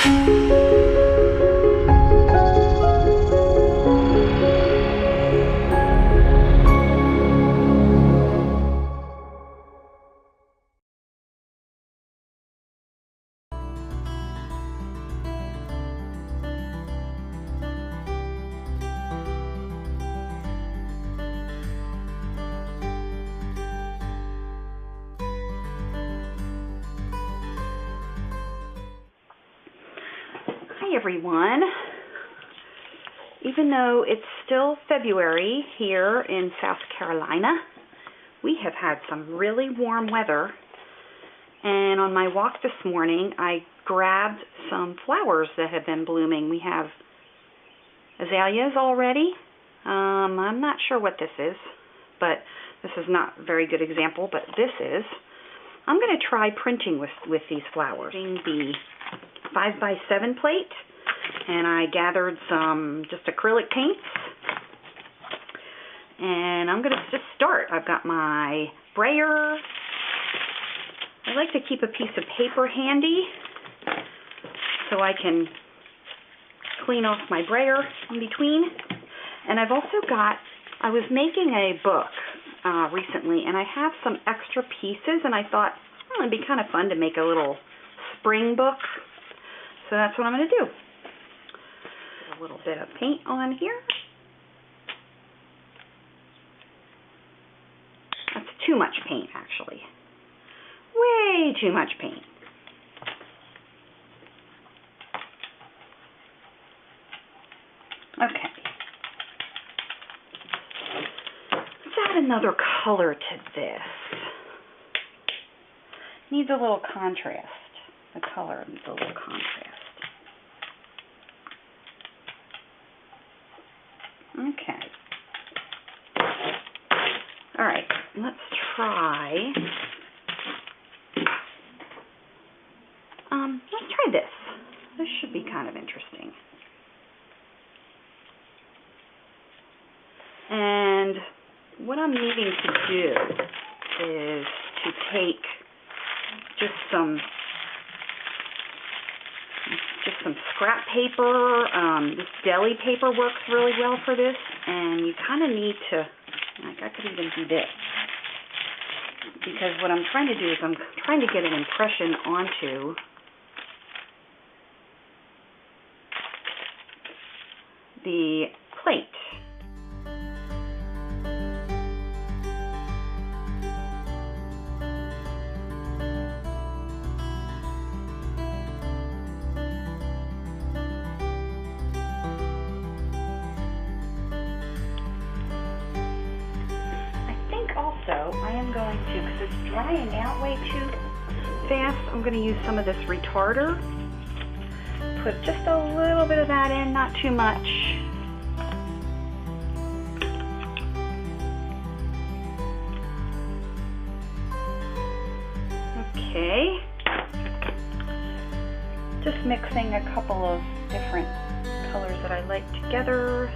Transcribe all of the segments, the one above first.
Hi everyone. Even though it's still February here in South Carolina, we have had some really warm weather, and on my walk this morning I grabbed some flowers that have been blooming. We have azaleas already. I'm not sure what this is, but this is not a very good example, but this is. I'm going to try printing with these flowers. The 5x7 plate, and I gathered some just acrylic paints, and I'm going to just start. I've got my brayer. I like to keep a piece of paper handy so I can clean off my brayer in between. And I've also got, I was making a book recently, and I have some extra pieces, and I thought, oh, it'd be kind of fun to make a little spring book. So that's what I'm going to do. Put a little bit of paint on here. That's too much paint, actually. Way too much paint. Okay. Let's add another color to this. Needs a little contrast. The color needs a little contrast. Okay. All right, let's try. Let's try this. This should be kind of interesting. And what I'm needing to do is to take just some scrap paper. This deli paper works really well for this, and you kind of need to, like, I could even do this, because what I'm trying to do is I'm trying to get an impression onto the plate. Also, I am going to, because it's drying out way too fast, I'm going to use some of this retarder. Put just a little bit of that in, not too much. Okay. Just mixing a couple of different colors that I like together.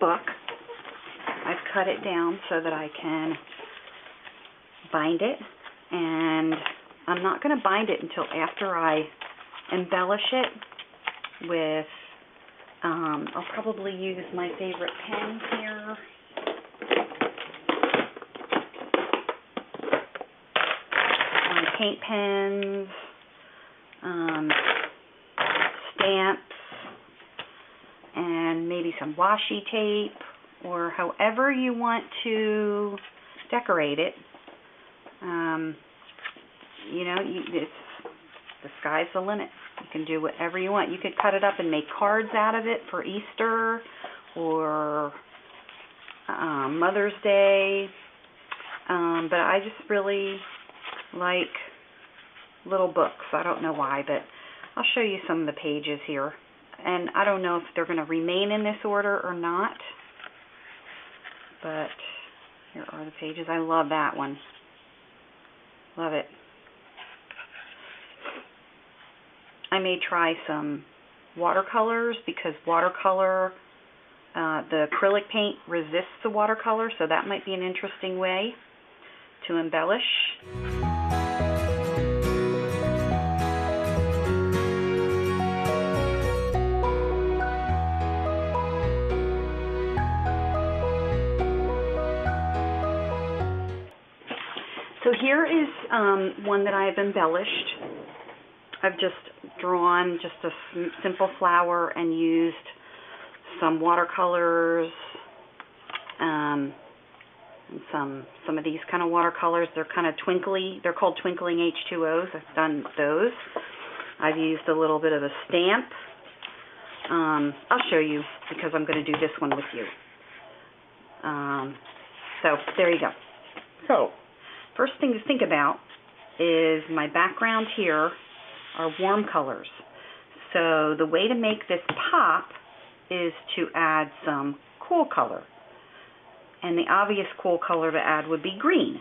book. I've cut it down so that I can bind it, and I'm not going to bind it until after I embellish it with, I'll probably use my favorite pen here. Paint pens, stamps, and maybe some washi tape, or however you want to decorate it. You know, the sky's the limit. You can do whatever you want. You could cut it up and make cards out of it for Easter or Mother's Day. But I just really like little books. I don't know why, but I'll show you some of the pages here. And I don't know if they're going to remain in this order or not. But here are the pages. I love that one. Love it. I may try some watercolors because watercolor, the acrylic paint resists the watercolor, so that might be an interesting way to embellish. So here is one that I have embellished. I've just drawn just a simple flower and used some watercolors, and some of these kind of watercolors. They're kind of twinkly. They're called twinkling H2Os. I've done those. I've used a little bit of a stamp. I'll show you because I'm going to do this one with you. So there you go. So first thing to think about is my background here are warm colors. So the way to make this pop is to add some cool color. And the obvious cool color to add would be green.